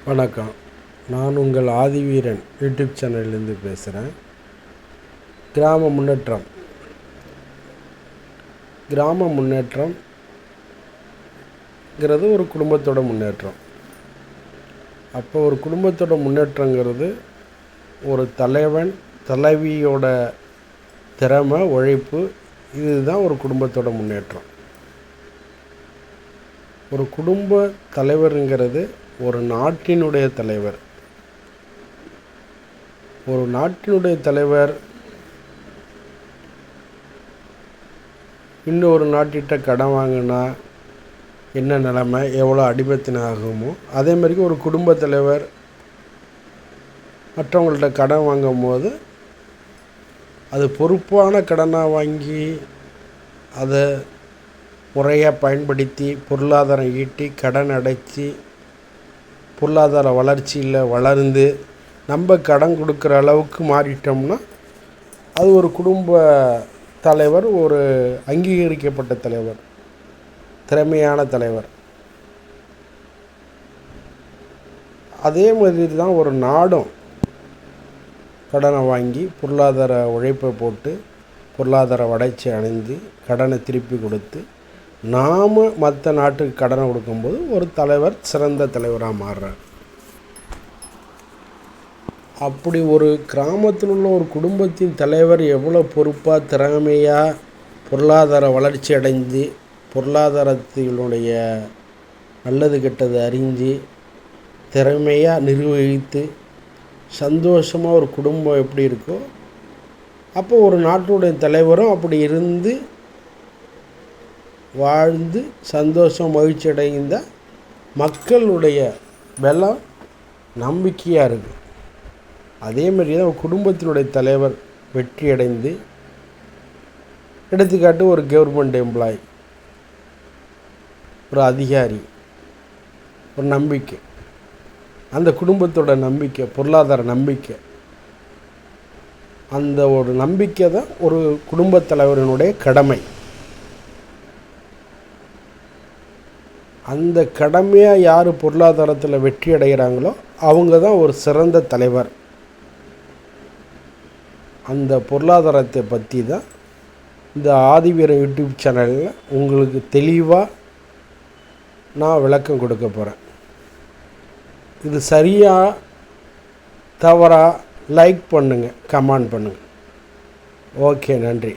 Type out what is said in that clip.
வணக்கம். நான் உங்கள் ஆதிவீரன் யூடியூப் சேனல்லேருந்து பேசுகிறேன். கிராம முன்னேற்றம்ங்கிறது ஒரு குடும்பத்தோட முன்னேற்றம். அப்போ ஒரு குடும்பத்தோட முன்னேற்றங்கிறது ஒரு தலைவியோட திறமை, உழைப்பு, இதுதான் ஒரு குடும்பத்தோட முன்னேற்றம். ஒரு குடும்ப தலைவருங்கிறது ஒரு நாட்டினுடைய தலைவர். ஒரு நாட்டினுடைய தலைவர் இன்னொரு நாட்டிட்ட கடன் வாங்கினா என்ன நிலைமை, எவ்வளோ அடிமைத்தனம் ஆகுமோ, அதே மாதிரி ஒரு குடும்ப தலைவர் மற்றவங்கள்ட்ட கடன் வாங்கும் போது அது பொறுப்பான கடனாக வாங்கி அதை முறையாக பயன்படுத்தி பொருளாதாரம் ஈட்டி கடன் அடைச்சி பொருளாதார வளர்ச்சியில் வளர்ந்து நம்ம கடன் கொடுக்குற அளவுக்கு மாறிட்டோம்னா அது ஒரு குடும்ப தலைவர், ஒரு அங்கீகரிக்கப்பட்ட தலைவர், திறமையான தலைவர். அதே மாதிரி தான் ஒரு நாடும் கடனை வாங்கி பொருளாதார உழைப்பை போட்டு பொருளாதார வளர்ச்சி அடைந்து கடனை திருப்பி கொடுத்து நாம் மற்ற நாட்டுக்கு கடனை கொடுக்கும்போது ஒரு தலைவர் சிறந்த தலைவராக மாறுறார். அப்படி ஒரு கிராமத்தில் உள்ள ஒரு குடும்பத்தின் தலைவர் எவ்வளோ பொறுப்பாக திறமையாக பொருளாதார வளர்ச்சி அடைந்து பொருளாதாரத்தினுடைய நல்லது கெட்டது அறிஞ்சு திறமையாக நிர்வகித்து சந்தோஷமாக ஒரு குடும்பம் எப்படி இருக்கோ, அப்போ ஒரு நாட்டுடைய தலைவரும் அப்படி இருந்து வாழ்ந்து சந்தோஷம் மகிழ்ச்சி அடைந்த மக்களுடைய பலம் நம்பிக்கையாக இருக்குது. அதே மாதிரி தான் குடும்பத்தினுடைய தலைவர் வெற்றி அடைந்து, எடுத்துக்காட்டு ஒரு கவர்மெண்ட் எம்ப்ளாயி, ஒரு அதிகாரி, ஒரு நம்பிக்கை, அந்த குடும்பத்தோட நம்பிக்கை, பொருளாதார நம்பிக்கை, அந்த ஒரு நம்பிக்கை தான் ஒரு குடும்பத் தலைவரினுடைய கடமை. அந்த கடமையாக யார் பொருளாதாரத்தில் வெற்றி அடைகிறாங்களோ அவங்க தான் ஒரு சிறந்த தலைவர். அந்த பொருளாதாரத்தை பற்றி தான் இந்த ஆதிவீரன் யூடியூப் சேனலில் உங்களுக்கு தெளிவாக நான் விளக்கம் கொடுக்க போகிறேன். இது சரியாக தவறாக லைக் பண்ணுங்கள், கமெண்ட் பண்ணுங்கள். ஓகே, நன்றி.